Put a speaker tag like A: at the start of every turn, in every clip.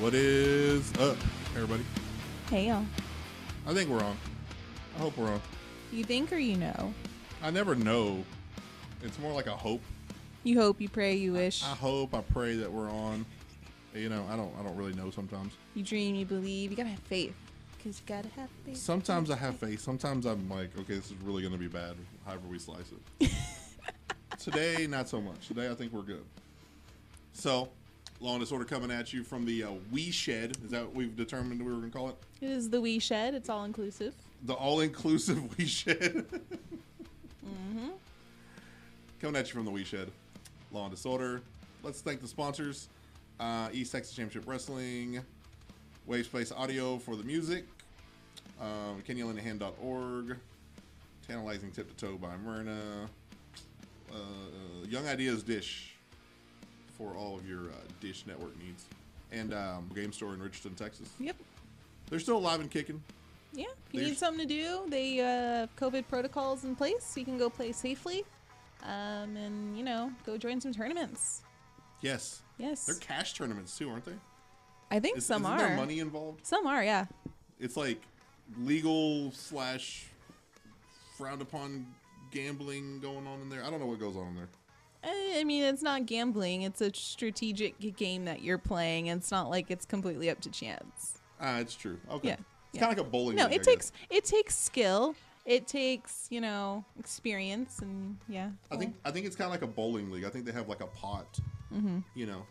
A: What is up, everybody?
B: Hey, y'all.
A: I think we're on. I hope we're on.
B: You think or you know?
A: I never know. It's more like a hope.
B: You hope, you pray, you wish.
A: I hope, I pray that we're on. You know, I don't really know sometimes.
B: You dream, you believe. You gotta have faith. Because you gotta have faith.
A: Sometimes I have faith. Sometimes I'm like, okay, this is really going to be bad, however we slice it. Today, not so much. Today, I think we're good. So, Law and Disorder coming at you from the Wee Shed. Is that what we've determined we were going to call it?
B: It is the Wee Shed. It's all inclusive.
A: The all-inclusive Wee Shed. Coming at you from the Wee Shed. Law and Disorder. Let's thank the sponsors. East Texas Championship Wrestling. Wave Space Audio for the music. KenyaLindahan.org. Tantalizing Tip to Toe by Myrna. Young Ideas Dish for all of your Dish Network needs. And Game Store in Richardson, Texas.
B: Yep.
A: They're still alive and kicking.
B: Yeah. If you need something to do, they have COVID protocols in place so you can go play safely. And, you know, go join some tournaments.
A: Yes.
B: Yes.
A: They're cash tournaments too, aren't they?
B: I think some
A: isn't
B: are.
A: there money involved?
B: Some are, yeah.
A: It's like legal / frowned upon gambling going on in there. I don't know what goes on in there.
B: I mean, it's not gambling. It's a strategic game that you're playing. It's not like it's completely up to chance.
A: It's true. Okay.
B: Yeah.
A: It's kind of like a bowling
B: No,
A: league,
B: it takes skill. It takes, you know, experience, and yeah.
A: I think it's kind of like a bowling league. I think they have like a pot, you know,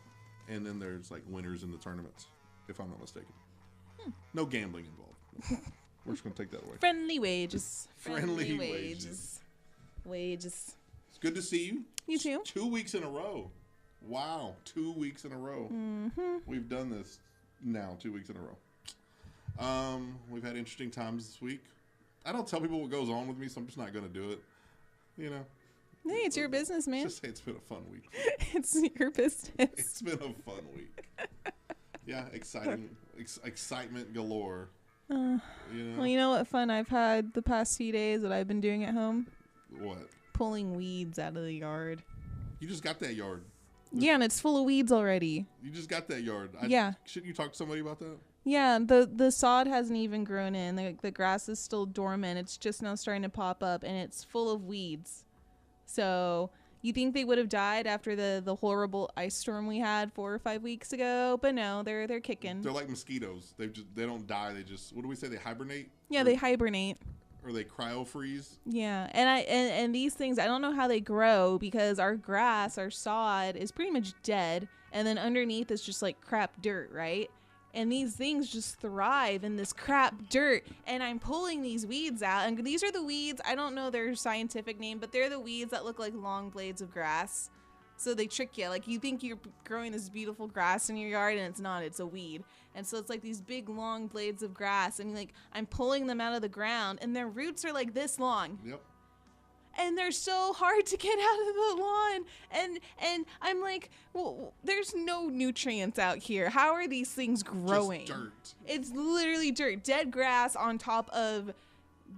A: and then there's like winners in the tournaments, if I'm not mistaken. No gambling involved. We're just gonna take that away.
B: Friendly wages.
A: Friendly wages.
B: Wages.
A: It's good to see you.
B: You too.
A: 2 weeks in a row. Wow, 2 weeks in a row. We've done this now 2 weeks in a row. We've had interesting times this week. I don't tell people what goes on with me, so I'm just not gonna do it. You know.
B: Hey, it's your business, man.
A: Just say it's been a fun week.
B: It's your business.
A: It's been a fun week. Yeah, excitement galore. You know?
B: Well, you know what fun I've had the past few days that I've been doing at home?
A: What?
B: Pulling weeds out of the yard.
A: You just got that yard.
B: Yeah, and it's full of weeds already.
A: You just got that yard.
B: Yeah.
A: Shouldn't you talk to somebody about that?
B: Yeah, the sod hasn't even grown in. The grass is still dormant. It's just now starting to pop up, and it's full of weeds. So you think they would have died after the horrible ice storm we had 4 or 5 weeks ago? But no, they're kicking.
A: They're like mosquitoes. They don't die. They just, what do we say? They hibernate?
B: Yeah, they hibernate.
A: Or they cryo freeze?
B: Yeah, and these things, I don't know how they grow because our grass, our sod is pretty much dead, and then underneath is just like crap dirt, right? And these things just thrive in this crap dirt, and I'm pulling these weeds out, and these are the weeds, I don't know their scientific name, but they're the weeds that look like long blades of grass. So they trick you. Like, you think you're growing this beautiful grass in your yard, and it's not. It's a weed. And so it's like these big, long blades of grass. And, like, I'm pulling them out of the ground, and their roots are, like, this long.
A: Yep.
B: And they're so hard to get out of the lawn. And I'm like, well, there's no nutrients out here. How are these things growing?
A: Just dirt.
B: It's literally dirt. Dead grass on top of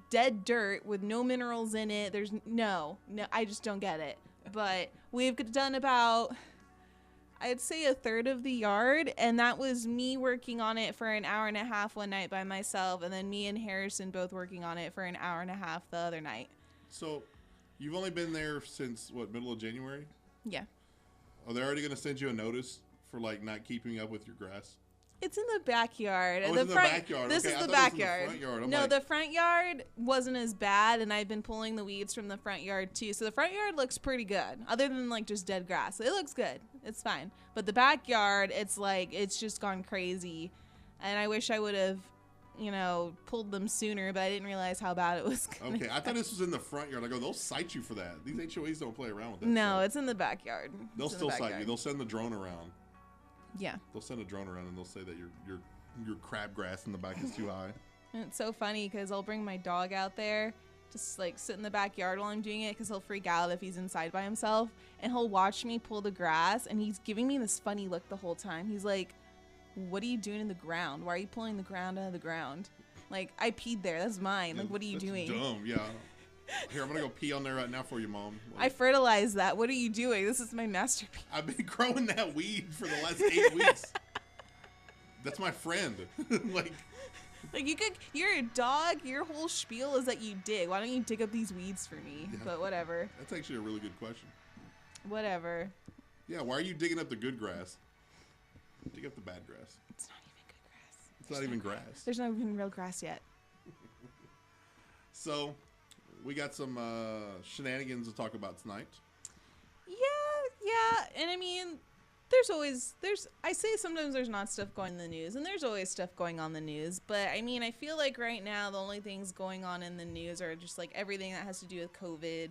B: dead dirt with no minerals in it. There's no, I just don't get it. But we've done about, I'd say, a third of the yard, and that was me working on it for an hour and a half one night by myself, and then me and Harrison both working on it for an hour and a half the other night.
A: So, you've only been there since, what, middle of January?
B: Yeah.
A: Are they already going to send you a notice for, like, not keeping up with your grass?
B: It's in the backyard.
A: Oh, it's in the backyard.
B: This
A: Okay,
B: is
A: I
B: the
A: thought it was in the
B: backyard.
A: front yard. I'm
B: No,
A: like,
B: the front yard wasn't as bad, and I've been pulling the weeds from the front yard too. So the front yard looks pretty good, other than like just dead grass. It looks good. It's fine. But the backyard, it's like it's just gone crazy, and I wish I would have, you know, pulled them sooner, but I didn't realize how bad it was.
A: Okay, I thought this was in the front yard. I go, they'll cite you for that. These HOAs don't play around with that.
B: No,
A: stuff.
B: it's in the backyard.
A: They'll still cite you. They'll send the drone around.
B: Yeah.
A: They'll send a drone around and they'll say that your crabgrass in the back is too high.
B: And it's so funny because I'll bring my dog out there, just like sit in the backyard while I'm doing it because he'll freak out if he's inside by himself, and he'll watch me pull the grass, and he's giving me this funny look the whole time. He's like, what are you doing in the ground? Why are you pulling the ground out of the ground? Like, I peed there. That's mine. Like, what are you doing?
A: Dumb, yeah. Here, I'm going to go pee on there right now for you, Mom. Like,
B: I fertilized that. What are you doing? This is my masterpiece.
A: I've been growing that weed for the last 8 weeks. That's my friend. Like
B: you're a dog. Your whole spiel is that you dig. Why don't you dig up these weeds for me? Yeah. But whatever.
A: That's actually a really good question.
B: Whatever.
A: Yeah, why are you digging up the good grass? Dig up the bad grass.
B: It's not even good grass.
A: It's not even grass.
B: There's not even real grass yet.
A: So, we got some shenanigans to talk about tonight.
B: Yeah, and I mean, I say sometimes there's not stuff going in the news, and there's always stuff going on in the news, but I mean, I feel like right now the only things going on in the news are just like everything that has to do with COVID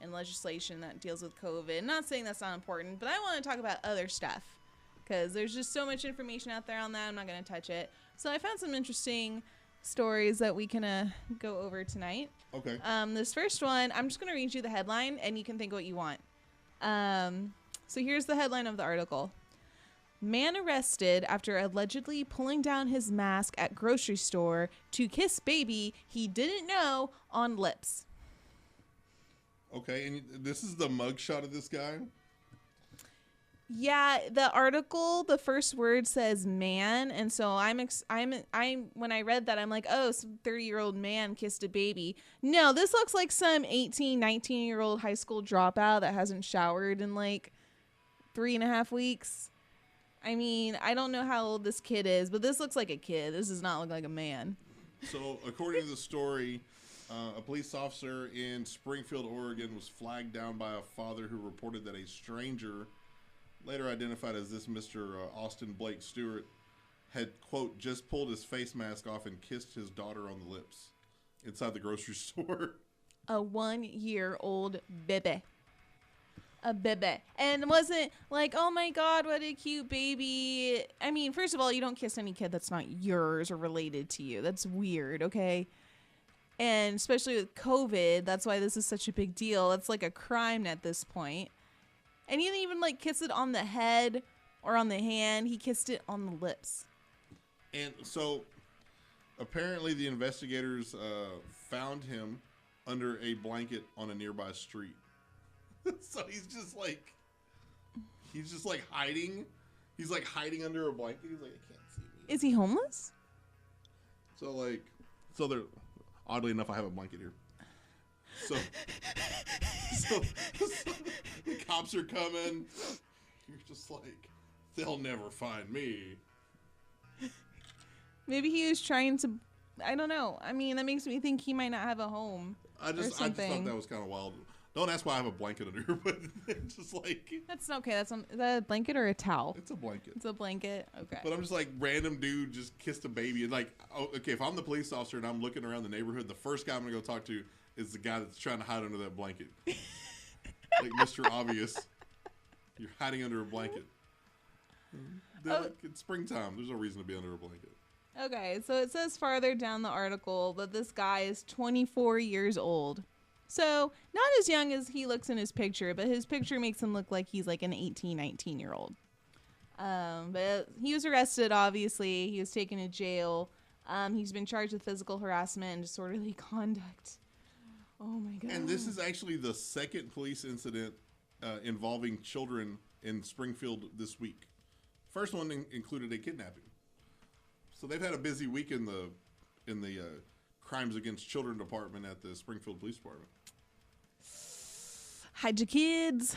B: and legislation that deals with COVID. Not saying that's not important, but I want to talk about other stuff because there's just so much information out there on that. I'm not going to touch it. So I found some interesting stories that we can go over tonight.
A: Okay.
B: This first one, I'm just going to read you the headline, and you can think what you want. So here's the headline of the article. Man arrested after allegedly pulling down his mask at grocery store to kiss baby he didn't know on lips.
A: Okay, and this is the mugshot of this guy?
B: Yeah, the article, the first word says man, and so I'm when I read that, I'm like, oh, some 30-year-old man kissed a baby. No, this looks like some 18, 19-year-old high school dropout that hasn't showered in like 3.5 weeks. I mean, I don't know how old this kid is, but this looks like a kid. This does not look like a man.
A: So, according to the story, a police officer in Springfield, Oregon was flagged down by a father who reported that a stranger, later identified as this Mr. Austin Blake Stewart, had, quote, just pulled his face mask off and kissed his daughter on the lips inside the grocery store.
B: A 1-year-old baby. A baby. And wasn't like, oh my God, what a cute baby. I mean, first of all, you don't kiss any kid that's not yours or related to you. That's weird, okay? And especially with COVID, that's why this is such a big deal. It's like a crime at this point. And he didn't even like kiss it on the head or on the hand. He kissed it on the lips.
A: And so apparently the investigators found him under a blanket on a nearby street. So he's just like hiding. He's like hiding under a blanket. He's like, I can't see me.
B: Is he homeless?
A: So they're, oddly enough, I have a blanket here. So the cops are coming. You're just like, they'll never find me.
B: Maybe he was trying to, I don't know. I mean, that makes me think he might not have a home.
A: I just thought that was kind of wild. Don't ask why I have a blanket under here, but it's just like...
B: That's okay. Is that a blanket or a towel?
A: It's a blanket.
B: It's a blanket? Okay.
A: But I'm just like, random dude just kissed a baby. And like, oh, okay, if I'm the police officer and I'm looking around the neighborhood, the first guy I'm going to go talk to is the guy that's trying to hide under that blanket. Like, Mr. Obvious. You're hiding under a blanket. Like, it's springtime. There's no reason to be under a blanket.
B: Okay, so it says farther down the article that this guy is 24 years old. So, not as young as he looks in his picture, but his picture makes him look like he's like an 18, 19-year-old. But he was arrested, obviously. He was taken to jail. He's been charged with physical harassment and disorderly conduct. Oh, my God.
A: And this is actually the second police incident involving children in Springfield this week. First one included a kidnapping. So they've had a busy week in the Crimes Against Children department at the Springfield Police Department.
B: Hide your kids.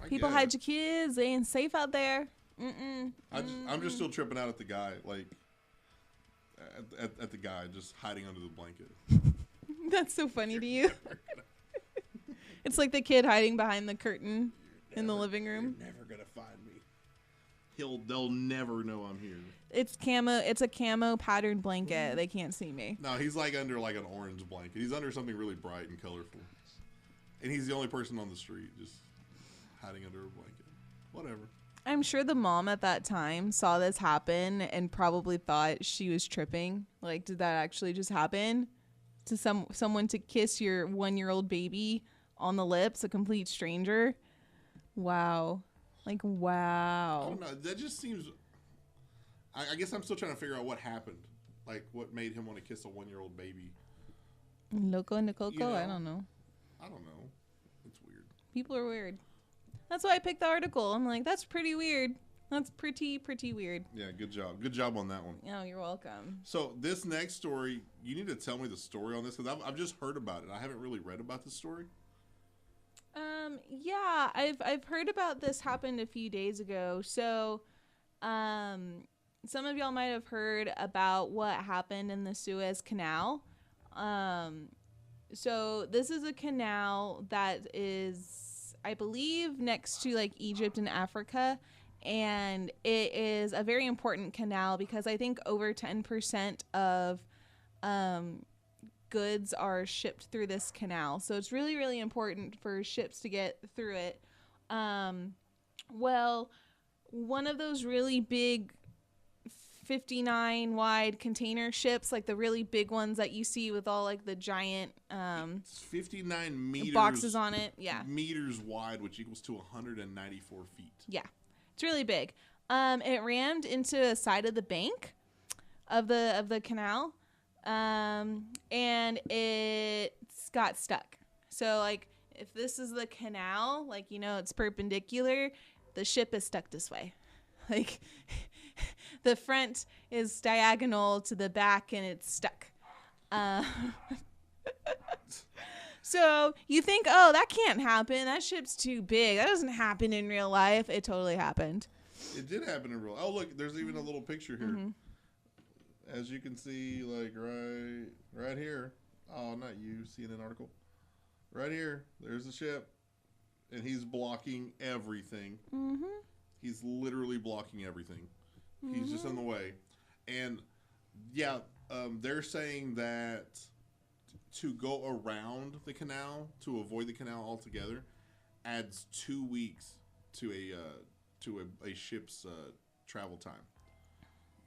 B: People hide your kids. They ain't safe out there.
A: I'm just still tripping out at the guy, like at the guy just hiding under the blanket.
B: That's so funny to you. It's like the kid hiding behind the curtain in the living room.
A: You're never gonna find me. They'll never know I'm here.
B: It's camo. It's a camo patterned blanket. They can't see me.
A: No, he's like under like an orange blanket. He's under something really bright and colorful. And he's the only person on the street just hiding under a blanket. Whatever.
B: I'm sure the mom at that time saw this happen and probably thought she was tripping. Like, did that actually just happen? To someone to kiss your 1-year-old baby on the lips, a complete stranger? Wow. Like, wow.
A: I don't know. That just seems... I guess I'm still trying to figure out what happened. Like, what made him want to kiss a 1-year-old baby.
B: Loco in the coco? You know, I don't know.
A: It's weird.
B: People are weird. That's why I picked the article. I'm like, that's pretty weird. That's pretty weird.
A: Yeah, good job. Good job on that one.
B: Oh, you're welcome.
A: So this next story, you need to tell me the story on this because I've just heard about it. I haven't really read about this story.
B: Yeah, I've heard about this happened a few days ago. So, some of y'all might have heard about what happened in the Suez Canal. So this is a canal that is, I believe, next to like Egypt and Africa. And it is a very important canal because I think over 10% of goods are shipped through this canal. So it's really, really important for ships to get through it. Well, one of those really big 59 wide container ships, like the really big ones that you see with all like the giant
A: It's 59 meters
B: boxes on it. Yeah.
A: meters wide, which equals to 194 feet.
B: Yeah. It's really big. It rammed into a side of the bank of the canal. And it's got stuck. So like if this is the canal, like, you know, it's perpendicular, the ship is stuck this way. Like the front is diagonal to the back and it's stuck. So you think, oh, that can't happen. That ship's too big. That doesn't happen in real life. It totally happened.
A: It did happen in real. Oh, look, there's even a little picture here.
B: Mm-hmm.
A: As you can see, like right here. Oh, not you. CNN article. Right here. There's the ship, and he's blocking everything.
B: Mm-hmm.
A: He's literally blocking everything. He's just in the way. And yeah, they're saying that to go around the canal, to avoid the canal altogether, adds 2 weeks to a ship's travel time.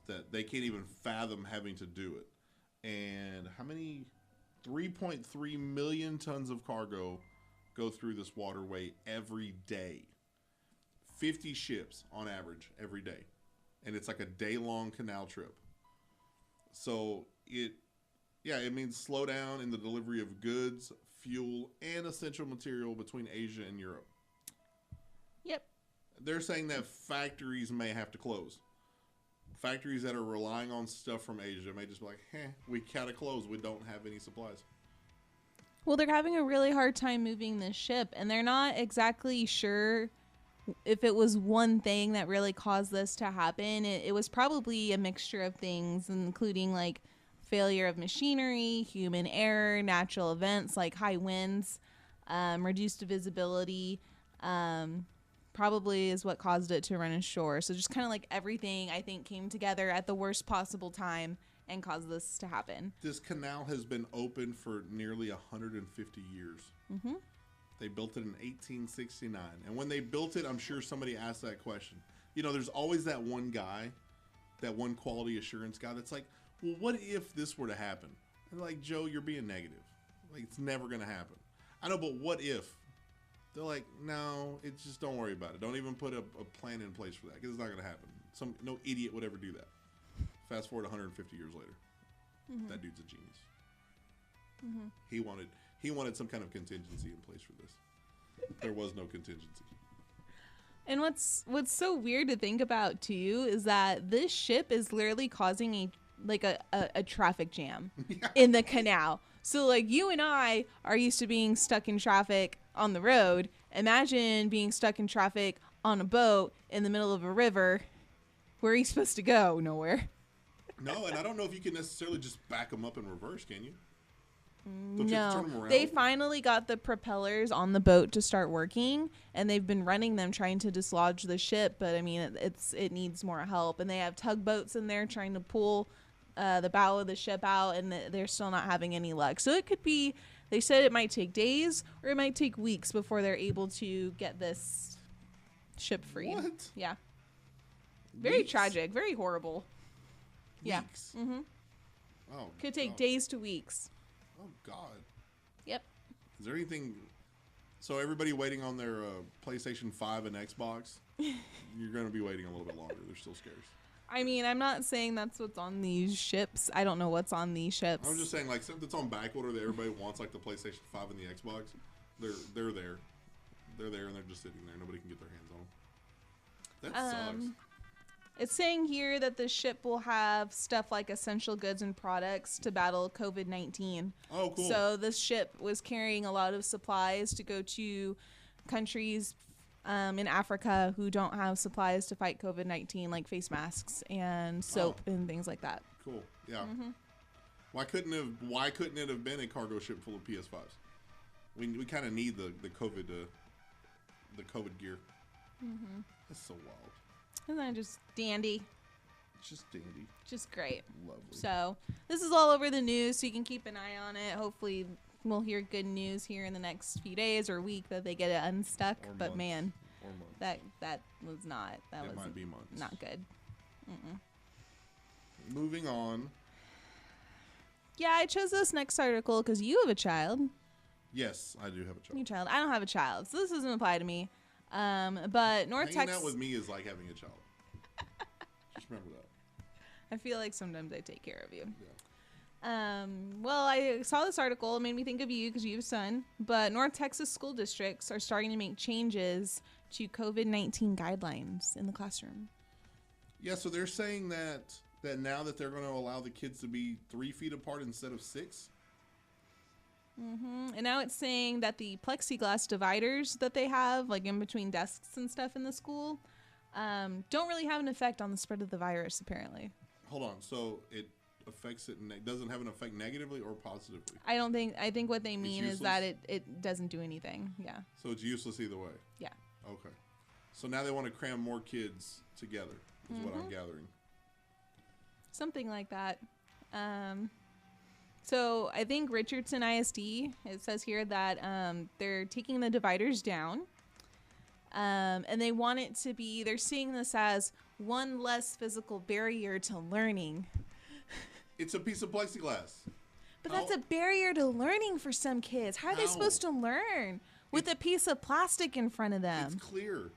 A: That they can't even fathom having to do it. And how many? 3.3 million tons of cargo go through this waterway every day. 50 ships on average every day. And it's like a day-long canal trip. So it means slow down in the delivery of goods, fuel, and essential material between Asia and Europe.
B: Yep.
A: They're saying that factories may have to close. Factories that are relying on stuff from Asia may just be like, we gotta close. We don't have any supplies.
B: Well, they're having a really hard time moving this ship, and they're not exactly sure if it was one thing that really caused this to happen. It was probably a mixture of things, including like failure of machinery, human error, natural events like high winds, reduced visibility, probably is what caused it to run ashore. So just kind of like everything, I think, came together at the worst possible time and caused this to happen.
A: This canal has been open for nearly 150 years.
B: Mm-hmm.
A: They built it in 1869. And when they built it, I'm sure somebody asked that question. You know, there's always that one guy, that one quality assurance guy that's like, well, what if this were to happen? And like, Joe, you're being negative. Like, it's never going to happen. I know, but what if? They're like, no, it's just don't worry about it. Don't even put a plan in place for that because it's not going to happen. No idiot would ever do that. Fast forward 150 years later. Mm-hmm. That dude's a genius. Mm-hmm. He wanted some kind of contingency in place for this. There was no contingency.
B: And what's so weird to think about too is that this ship is literally causing a traffic jam in the canal. So like you and I are used to being stuck in traffic on the road. Imagine being stuck in traffic on a boat in the middle of a river. Where are you supposed to go? Nowhere.
A: No, and I don't know if you can necessarily just back them up in reverse, can you?
B: No, they finally got the propellers on the boat to start working, and they've been running them trying to dislodge the ship. But I mean, it needs more help, and they have tugboats in there trying to pull the bow of the ship out, and they're still not having any luck. So it could be. They said it might take days or it might take weeks before they're able to get this ship freed.
A: What?
B: Yeah. Very tragic. Very horrible.
A: Weeks?
B: Yeah. Mm-hmm.
A: Oh.
B: Could take days to weeks.
A: Oh, God.
B: Yep.
A: Is there anything... So everybody waiting on their PlayStation 5 and Xbox, you're going to be waiting a little bit longer. They're still scarce.
B: I mean, I'm not saying that's what's on these ships. I don't know what's on these ships.
A: I'm just saying, like, something that's on back order that everybody wants, like the PlayStation 5 and the Xbox, they're there. They're there, and they're just sitting there. Nobody can get their hands on them. That sucks.
B: It's saying here that the ship will have stuff like essential goods and products to battle COVID-19.
A: Oh, cool.
B: So this ship was carrying a lot of supplies to go to countries in Africa who don't have supplies to fight COVID-19, like face masks and soap and things like that.
A: Cool. Yeah. Why couldn't it have been a cargo ship full of PS5s? We kind of need the COVID gear. That's so wild.
B: Isn't that just dandy?
A: It's just dandy.
B: Just great.
A: Lovely.
B: So this is all over the news, so you can keep an eye on it. Hopefully we'll hear good news here in the next few days or week that they get it unstuck.
A: Or
B: But
A: months.
B: man,
A: Or months.
B: that was not. That
A: It
B: was
A: might be months.
B: not good.
A: Moving on.
B: Yeah, I chose this next article because you have a child.
A: Yes, I do have a child.
B: Your child. I don't have a child, so this doesn't apply to me. But North
A: Hanging
B: Texas.
A: out with me is like having a child. Just remember that.
B: I feel like sometimes I take care of you.
A: Yeah.
B: Well, I saw this article. It made me think of you because you have a son. But North Texas school districts are starting to make changes to COVID-19 guidelines in the classroom.
A: Yeah, so they're saying that now that they're going to allow the kids to be 3 feet apart instead of 6.
B: And now it's saying that the plexiglass dividers that they have, like in between desks and stuff in the school, don't really have an effect on the spread of the virus, apparently.
A: Hold on. So it affects it doesn't have an effect negatively or positively?
B: I think what they mean is
A: useless?
B: that it doesn't do anything. Yeah.
A: So it's useless either way.
B: Yeah.
A: Okay. So now they want to cram more kids together, is what I'm gathering.
B: Something like that. So I think Richardson ISD, it says here that they're taking the dividers down. And they want it to be, they're seeing this as one less physical barrier to learning.
A: It's a piece of plexiglass.
B: But that's a barrier to learning for some kids. How are they
A: How?
B: supposed to learn with a piece of plastic in front of them?
A: It's clear.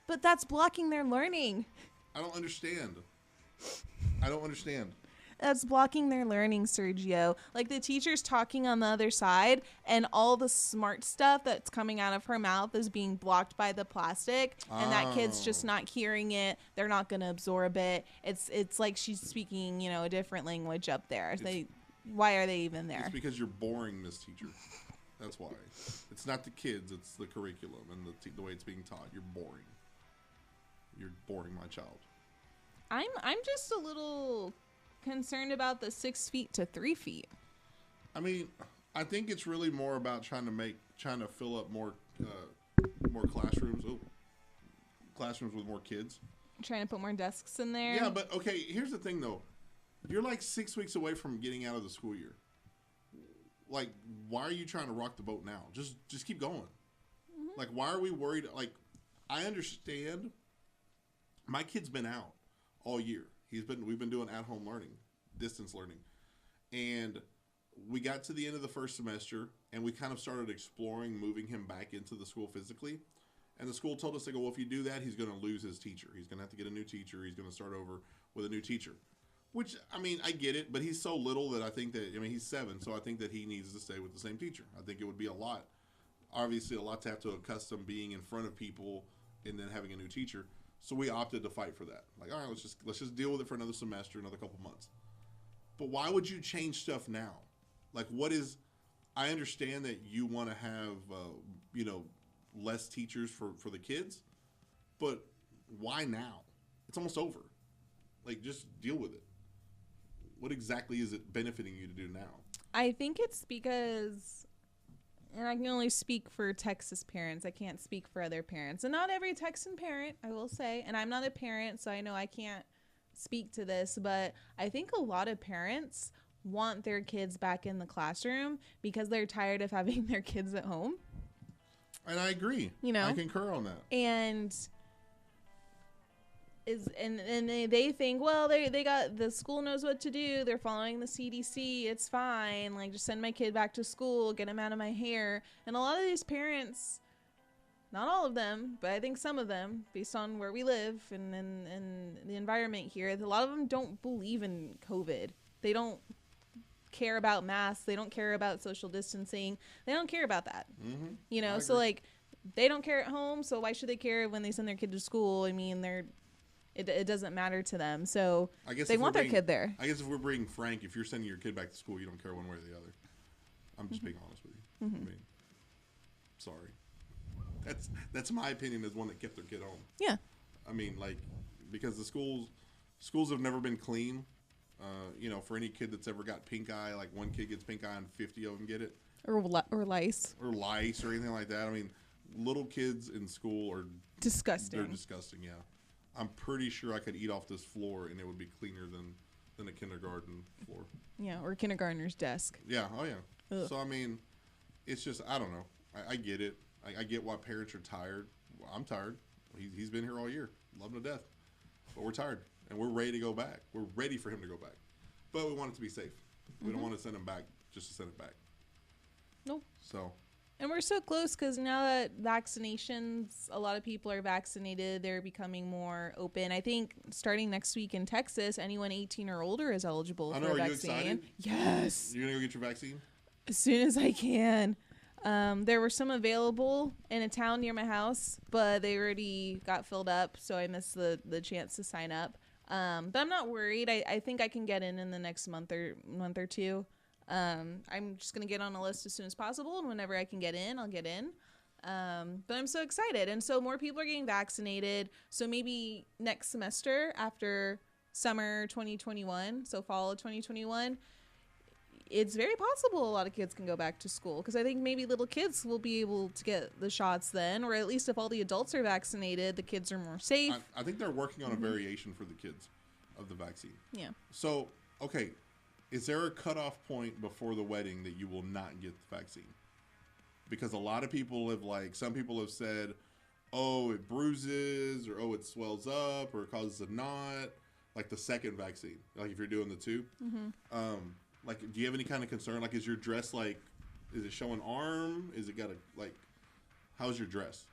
B: But that's blocking their learning.
A: I don't understand.
B: That's blocking their learning, Sergio. Like the teacher's talking on the other side and all the smart stuff that's coming out of her mouth is being blocked by the plastic and that kid's just not hearing it. They're not going to absorb it. It's like she's speaking, a different language up there. Why are they even there?
A: It's because you're boring, Miss Teacher. That's why. It's not the kids, it's the curriculum and the way it's being taught. You're boring. You're boring my child.
B: I'm just a little concerned about the 6 feet to 3 feet.
A: I mean, I think it's really more about trying to fill up more classrooms. Oh, classrooms with more kids.
B: Trying to put more desks in there.
A: Yeah, but okay. Here's the thing, though. You're like 6 weeks away from getting out of the school year. Like, why are you trying to rock the boat now? Just keep going. Like, why are we worried? Like, I understand. My kid's been out all year. We've been doing at-home learning, distance learning. And we got to the end of the first semester, and we kind of started exploring moving him back into the school physically. And the school told us, they go, well, if you do that, he's going to lose his teacher. He's going to have to get a new teacher. He's going to start over with a new teacher. Which, I mean, I get it, but he's so little that I think that, he's 7, so I think that he needs to stay with the same teacher. I think it would be obviously a lot to have to accustom being in front of people and then having a new teacher. So we opted to fight for that. Like, all right, let's just deal with it for another semester, another couple months. But why would you change stuff now? Like, I understand that you want to have, less teachers for the kids, but why now? It's almost over. Like, just deal with it. What exactly is it benefiting you to do now?
B: I think it's because, and I can only speak for Texas parents. I can't speak for other parents. And not every Texan parent, I will say. And I'm not a parent, so I know I can't speak to this. But I think a lot of parents want their kids back in the classroom because they're tired of having their kids at home.
A: And I agree. I concur on that.
B: And they think, well, they got, the school knows what to do. They're following the CDC. It's fine. Like, just send my kid back to school, get him out of my hair. And a lot of these parents, not all of them, but I think some of them, based on where we live and the environment here, a lot of them don't believe in COVID. They don't care about masks. They don't care about social distancing. They don't care about that. So like, they don't care at home. So why should they care when they send their kid to school? I mean, It doesn't matter to them. So
A: I guess
B: they
A: if
B: want
A: we're
B: their
A: being-
B: kid there.
A: I guess if we're being frank, if you're sending your kid back to school, you don't care one way or the other. I'm just being honest with you. I mean, sorry. That's my opinion as one that kept their kid home.
B: Yeah.
A: I mean, like, because the schools have never been clean. For any kid that's ever got pink eye, like one kid gets pink eye and 50 of them get it.
B: Or lice.
A: Or lice or anything like that. I mean, little kids in school are
B: Disgusting.
A: They're disgusting, yeah. I'm pretty sure I could eat off this floor and it would be cleaner than a kindergarten floor.
B: Yeah, or kindergartner's desk.
A: Yeah, oh yeah.
B: Ugh.
A: So, I mean, it's just, I don't know. I get it. I get why parents are tired. Well, I'm tired. He's been here all year. Love him to death. But we're tired. And we're ready to go back. We're ready for him to go back. But we want it to be safe. We don't want to send him back just to send it back.
B: Nope.
A: So.
B: And we're so close because now that vaccinations, a lot of people are vaccinated. They're becoming more open. I think starting next week in Texas, anyone 18 or older is eligible for a
A: Are you
B: vaccine.
A: excited?
B: Yes.
A: You're going to go get your vaccine?
B: As soon as I can. There were some available in a town near my house, but they already got filled up, so I missed the chance to sign up. But I'm not worried. I think I can get in the next month or two. I'm just going to get on a list as soon as possible, and whenever I can get in, I'll get in. But I'm so excited. And so more people are getting vaccinated. So maybe next semester after summer 2021, so fall of 2021, it's very possible a lot of kids can go back to school, because I think maybe little kids will be able to get the shots then, or at least if all the adults are vaccinated, the kids are more safe.
A: I think they're working on a variation for the kids of the vaccine.
B: Yeah.
A: So, okay, is there a cutoff point before the wedding that you will not get the vaccine? Because a lot of people have, some people have said, oh, it bruises, or oh, it swells up, or it causes a knot, like the second vaccine, like if you're doing the two. Do you have any kind of concern? Like, is your dress, is it showing arm? Is it got how's your dress?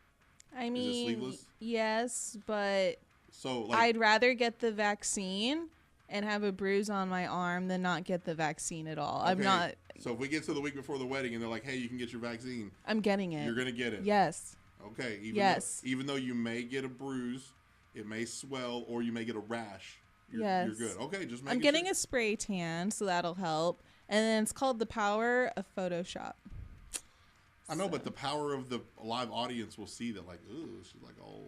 B: I mean,
A: is it sleeveless?
B: Yes, but
A: So,
B: I'd rather get the vaccine and have a bruise on my arm than not get the vaccine at all. I'm
A: okay,
B: not.
A: So if we get to the week before the wedding and they're like, hey, you can get your vaccine.
B: I'm getting it.
A: You're going to get it.
B: Yes.
A: Okay.
B: Yes.
A: Even though you may get a bruise, it may swell, or you may get a rash.
B: Yes.
A: You're good. Okay, just
B: I'm getting a spray tan, so that'll help. And then it's called The Power of Photoshop.
A: I know, but the power of the live audience will see that, ooh, she's like, oh.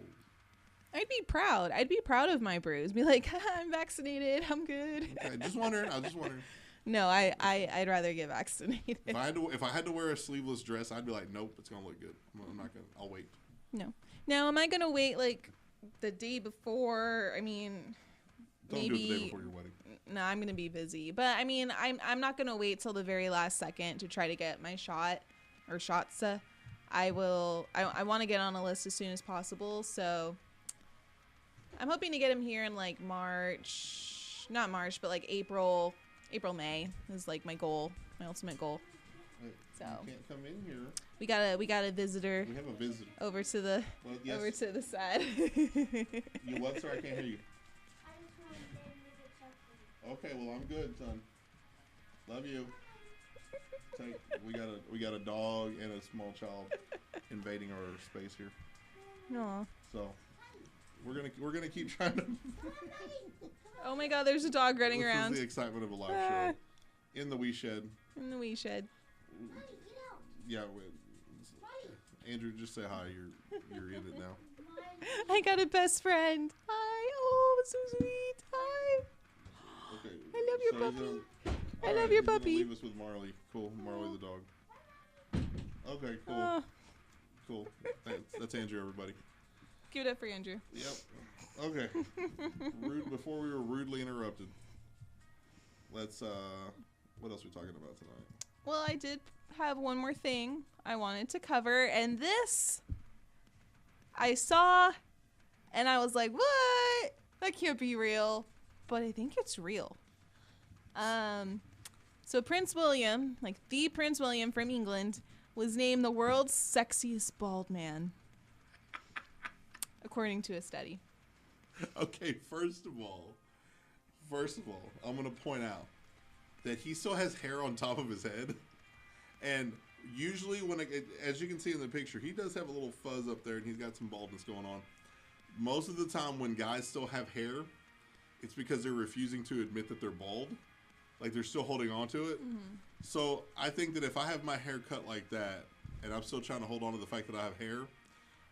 B: I'd be proud. I'd be proud of my bruise. Be like, I'm vaccinated. I'm good.
A: Okay, just wondering. I was just wondering.
B: No, I'd rather get vaccinated.
A: If I had to wear a sleeveless dress, I'd be like, nope, it's gonna look good. I'm not gonna. I'll wait.
B: No. Now, am I gonna wait the day before? I mean,
A: Don't
B: maybe.
A: do it the day before your wedding.
B: No, I'm gonna be busy. But I mean, I'm not gonna wait till the very last second to try to get my shot or shots. I will. I want to get on a list as soon as possible. So I'm hoping to get him here in March. Not March, but April, May is my goal, my ultimate goal. So
A: you can't come in here.
B: we got a visitor
A: We have a visitor.
B: over to the
A: Well, yes.
B: over to the side.
A: You what, sir? I can't hear you. Okay, well, I'm good, son. Love you. We got a dog and a small child invading our space here.
B: No.
A: So we're gonna keep trying to.
B: Oh my God! There's a dog running
A: This
B: around
A: is the excitement of a live
B: Ah.
A: show in the wee shed.
B: in the wee shed.
A: Yeah, Andrew, just say hi. You're in it now.
B: I got a best friend. Hi. Oh, so sweet. Hi.
A: Okay.
B: I love your
A: so he's
B: puppy.
A: gonna-
B: I
A: all
B: love
A: right,
B: your
A: he's gonna
B: puppy.
A: Leave us with Marley. Cool, Marley the dog. Okay, cool,
B: Oh,
A: cool. That's Andrew, everybody.
B: give it up for Andrew.
A: Yep. Okay. Before we were rudely interrupted. Let's. What else are we talking about tonight?
B: Well, I did have one more thing I wanted to cover, and this I saw, and I was like, "What? That can't be real." But I think it's real. So Prince William, the Prince William from England, was named the world's sexiest bald man, according to a study.
A: Okay, first of all, I'm gonna point out that he still has hair on top of his head, and usually as you can see in the picture, he does have a little fuzz up there, and he's got some baldness going on. most of the time when guys still have hair, it's because they're refusing to admit that they're bald. Like they're still holding on to it.
B: Mm-hmm.
A: So I think that if I have my hair cut like that, and I'm still trying to hold on to the fact that I have hair,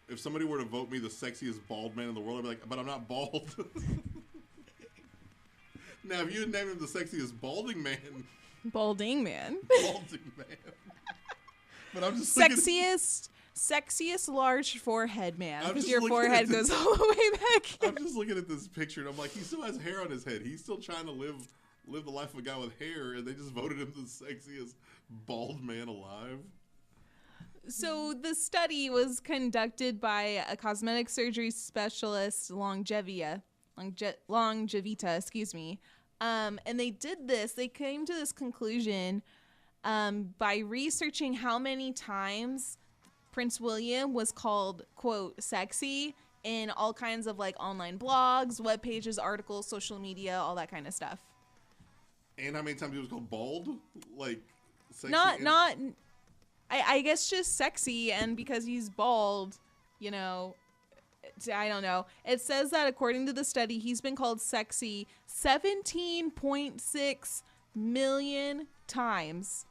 A: if somebody were to vote me the sexiest bald man in the world, I'd be like, but I'm not bald. Now, if you had named him the sexiest balding man,
B: Balding man.
A: balding man. But I'm just looking-
B: Sexiest large forehead man,
A: I'm
B: because
A: just
B: your
A: looking
B: forehead
A: at this-
B: goes all the way back.
A: I'm just looking at this picture and I'm like, he still has hair on his head. He's still trying to live the life of a guy with hair, and they just voted him the sexiest bald man alive.
B: So the study was conducted by a cosmetic surgery specialist, Longevita, excuse me. And they did this. They came to this conclusion by researching how many times Prince William was called, quote, sexy in all kinds of like online blogs, web pages, articles, social media, all that kind of stuff.
A: And how many times he was called bald? Like, sexy
B: I guess just sexy, and because he's bald, you know, I don't know. It says that according to the study, he's been called sexy 17.6 million times.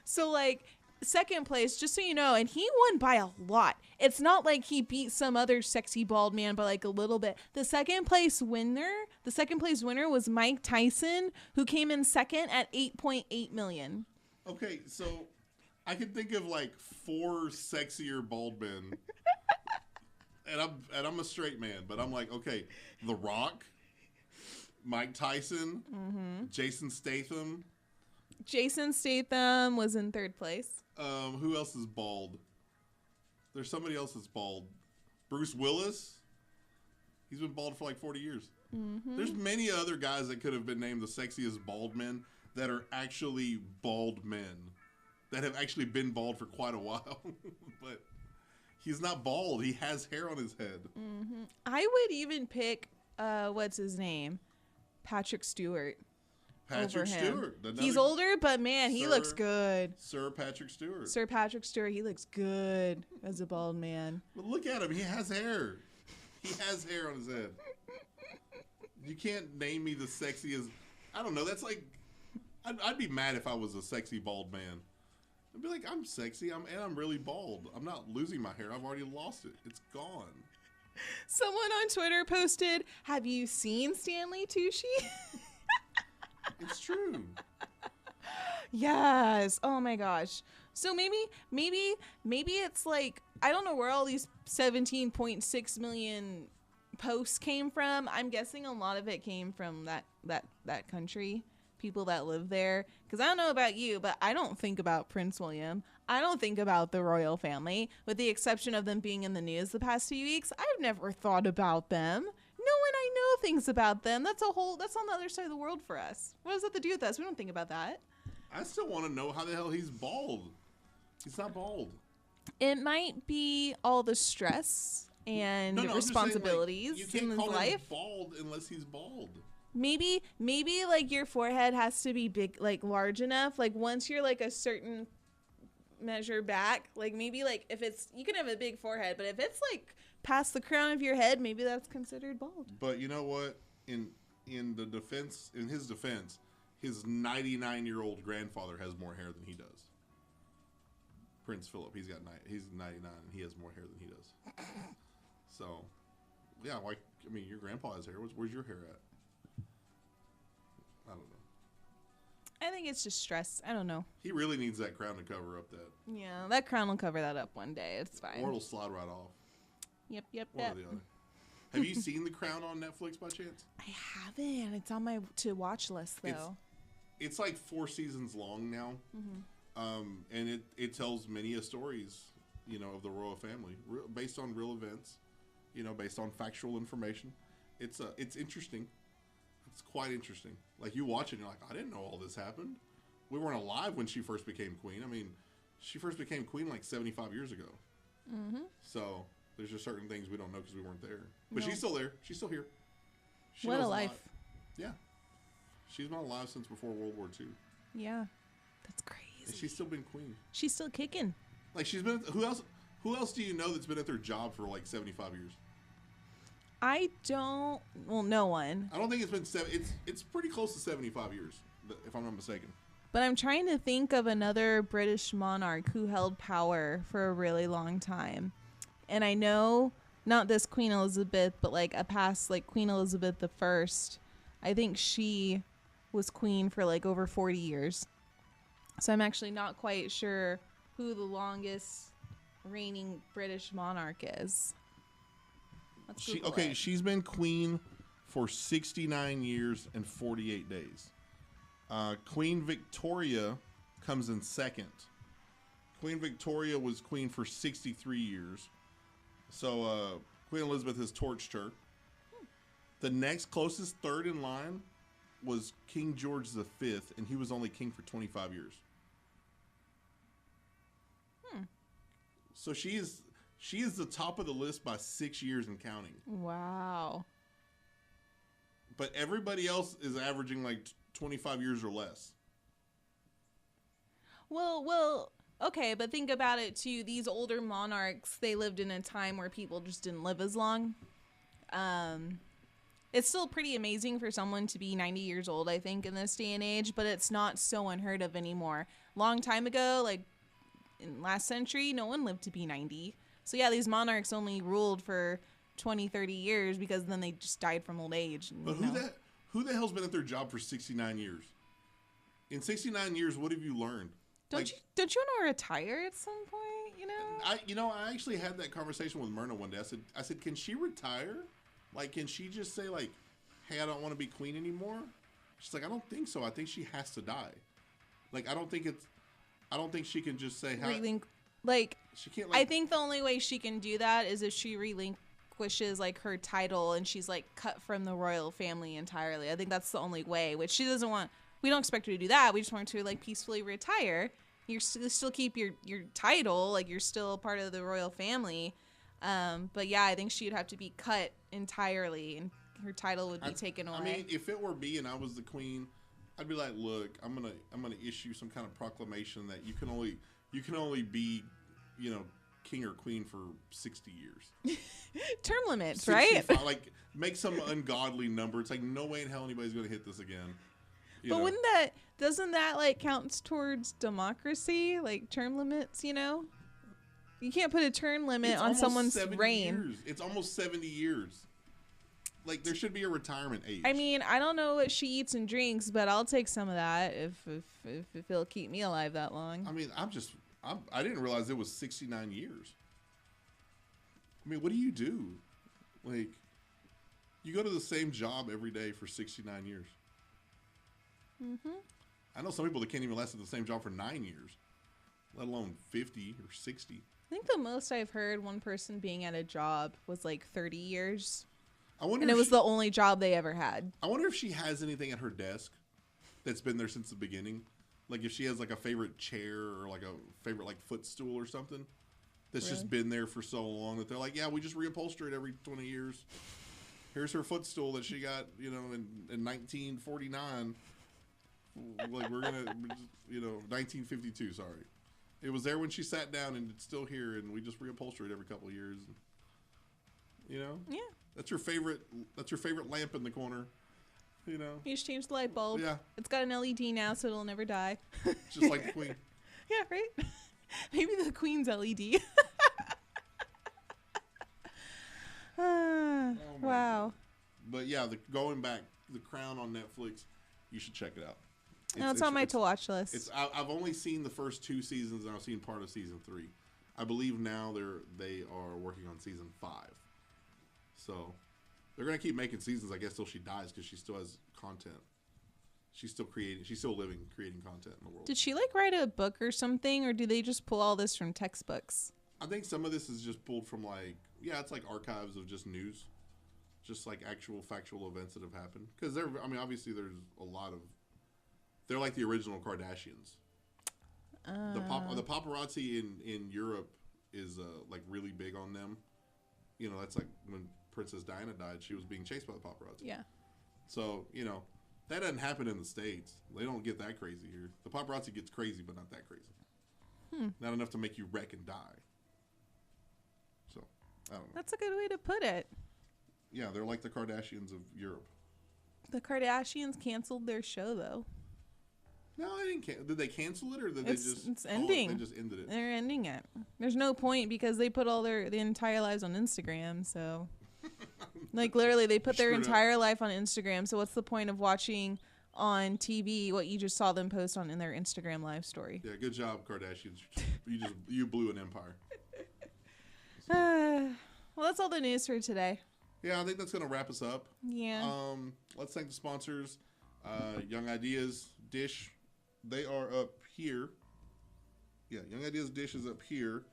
B: So, like, second place, just so you know, and he won by a lot. It's not like he beat some other sexy bald man by like a little bit. The second place winner was Mike Tyson, who came in second at 8.8 million.
A: Okay, so I can think of like 4 sexier bald men. and I'm a straight man, but I'm like, okay, The Rock, Mike Tyson, Jason Statham.
B: Jason Statham was in third place.
A: Who else is bald? There's somebody else that's bald. Bruce Willis. He's been bald for like 40 years.
B: Mm-hmm.
A: There's many other guys that could have been named the sexiest bald men that are actually bald men. That have actually been bald for quite a while. But he's not bald. He has hair on his head.
B: Mm-hmm. I would even pick, what's his name? Patrick Stewart.
A: Patrick Stewart.
B: He's older, but man, he looks good.
A: Sir Patrick Stewart.
B: Sir Patrick Stewart, he looks good as a bald man.
A: But look at him. He has hair. He has hair on his head. You can't name me the sexiest. I don't know. That's like, I'd be mad if I was a sexy bald man. I'd be like, I'm sexy, and I'm really bald. I'm not losing my hair. I've already lost it. It's gone.
B: Someone on Twitter posted, "Have you seen Stanley Tucci?"
A: It's true.
B: Yes. Oh my gosh. So maybe it's like, I don't know where all these 17.6 million posts came from. I'm guessing a lot of it came from that country, people that live there. Because I don't know about you, but I don't think about Prince William. I don't think about the royal family, with the exception of them being in the news the past few weeks. I've never thought about them. No one I know thinks about them. That's on the other side of the world for us. What does that have to do with us? We don't think about that.
A: I still want to know how the hell he's bald. He's not bald.
B: It might be all the stress and
A: No,
B: responsibilities
A: I'm just saying, like,
B: in
A: you can't
B: his
A: call him
B: life.
A: bald unless he's bald.
B: Maybe like your forehead has to be big, like large enough. Like once you're like a certain measure back, like maybe like if it's, you can have a big forehead, but if it's like past the crown of your head, maybe that's considered bald.
A: But you know what? In his defense, his 99-year-old grandfather has more hair than he does. Prince Philip, he's 99 and he has more hair than he does. So, yeah, your grandpa has hair. Where's your hair at? I don't know.
B: I think it's just stress. I don't know.
A: He really needs that crown to cover up that.
B: Yeah, that crown will cover that up one day. It's fine.
A: Or it'll slide right off.
B: Yep.
A: One or the other. Have you seen The Crown on Netflix by chance?
B: I haven't. It's on my to-watch list, though.
A: It's like 4 seasons long now. Mm-hmm. And it tells many stories, of the royal family, based on real events, based on factual information. It's interesting. It's quite interesting. Like, you watch it and you're like, I didn't know all this happened. We weren't alive when she first became queen. I mean, she first became queen like 75 years ago. Mm-hmm. So there's just certain things we don't know because we weren't there. But she's still there. She's still here. She
B: what
A: knows
B: a life.
A: Yeah. She's been alive since before World War II.
B: Yeah. That's crazy.
A: And she's still been queen.
B: She's still kicking.
A: Like, she's been... Who Who else do you know that's been at their job for like 75 years?
B: I don't. Well, no one.
A: I don't think it's been it's pretty close to 75 years, if I'm not mistaken.
B: But I'm trying to think of another British monarch who held power for a really long time. And I know not this Queen Elizabeth, but like a past like Queen Elizabeth the First. I think she was queen for like over 40 years. So I'm actually not quite sure who the longest reigning British monarch is.
A: She's been queen for 69 years and 48 days. Queen Victoria comes in second. Queen Victoria was queen for 63 years. So Queen Elizabeth has torched her. The next closest third in line was King George V, and he was only king for 25 years. So she is the top of the list by 6 years and counting.
B: Wow.
A: But everybody else is averaging like 25 years or less.
B: Well, okay, but think about it too. These older monarchs, they lived in a time where people just didn't live as long. It's still pretty amazing for someone to be 90 years old, I think, in this day and age, but it's not so unheard of anymore. Long time ago, like in last century, no one lived to be 90. So yeah, these monarchs only ruled for 20, 30 years because then they just died from old age. And,
A: but who the hell's been at their job for 69 years? In 69 years, what have you learned?
B: Don't you want to retire at some point, you know?
A: I actually had that conversation with Myrna one day. I said, can she retire? Like, can she just say, like, hey, I don't want to be queen anymore? She's like, I don't think so. I think she has to die. Like, I don't think she can just say, she can't,
B: I think the only way she can do that is if she relinquishes, like, her title and she's, like, cut from the royal family entirely. I think that's the only way, which she doesn't want. We don't expect her to do that. We just want her to, like, peacefully retire. You still keep your title. Like, you're still part of the royal family. But yeah, I think she'd have to be cut entirely and her title would be taken away.
A: I mean, if it were me and I was the queen, I'd be like, look, I'm gonna issue some kind of proclamation that you can only be, king or queen for 60 years.
B: Term limits, right?
A: Like, make some ungodly number. It's like, no way in hell anybody's gonna hit this again.
B: But doesn't that like counts towards democracy, like term limits, You can't put a term limit on someone's reign.
A: It's almost 70 years. Like, there should be a retirement age.
B: I mean, I don't know what she eats and drinks, but I'll take some of that if it'll keep me alive that long.
A: I mean, I didn't realize it was 69 years. I mean, what do you do? Like, you go to the same job every day for 69 years. Mm-hmm. I know some people that can't even last at the same job for 9 years, let alone 50 or 60.
B: I think the most I've heard one person being at a job was like 30 years.
A: And
B: it was the only job they ever had.
A: I wonder if she has anything at her desk that's been there since the beginning. Like if she has like a favorite chair or like a favorite like footstool or something that's just been there for so long that they're like, yeah, we just reupholster it every 20 years. Here's her footstool that she got, in 1949. Like we're going to, 1952, sorry. It was there when she sat down and it's still here and we just reupholster it every couple of years. Yeah. That's your favorite lamp in the corner, You
B: just change the light bulb.
A: Yeah.
B: It's got an LED now, so it'll never die.
A: Just like the Queen.
B: Yeah, right? Maybe the Queen's LED. Wow.
A: God. But yeah, going back, The Crown on Netflix, you should check it out.
B: It's on my to-watch list.
A: I've only seen the first 2 seasons, and I've seen part of season 3. I believe now they are working on season 5. So they're gonna keep making seasons, I guess, till she dies, because she still has content. She's still living, creating content in the world.
B: Did she write a book or something, or do they just pull all this from textbooks?
A: I think some of this is just pulled from it's like archives of just news, just like actual factual events that have happened. Because obviously there's a lot of. They're like the original Kardashians. The paparazzi in Europe is really big on them. That's like when Princess Diana died, she was being chased by the paparazzi.
B: Yeah.
A: So, that doesn't happen in the States. They don't get that crazy here. The paparazzi gets crazy, but not that crazy. Not enough to make you wreck and die. I don't know.
B: That's a good way to put it.
A: Yeah, they're like the Kardashians of Europe.
B: The Kardashians canceled their show, though.
A: No, I didn't. Did they cancel it, or did
B: It's ending.
A: They just ended it.
B: They're ending it. There's no point because they put all the entire lives on Instagram. So, like literally, they put their entire life on Instagram. So what's the point of watching on TV what you just saw them post on in their Instagram live story?
A: Yeah, good job, Kardashians. You blew an empire.
B: Well, that's all the news for today.
A: Yeah, I think that's gonna wrap us up.
B: Yeah.
A: Let's thank the sponsors. Young Ideas Dish, they are up here. Yeah, Young Ideas Dish is up here.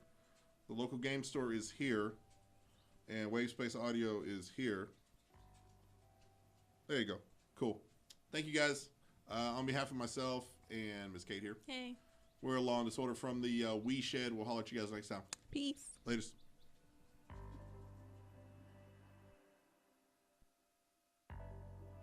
A: The local game store is here, and Wavespace Audio is here. There you go. Cool. Thank you guys. On behalf of myself and Miss Kate here,
B: Hey.
A: we're Law and Disorder from the Wee Shed. We'll holler at you guys next time.
B: Peace.
A: Latest.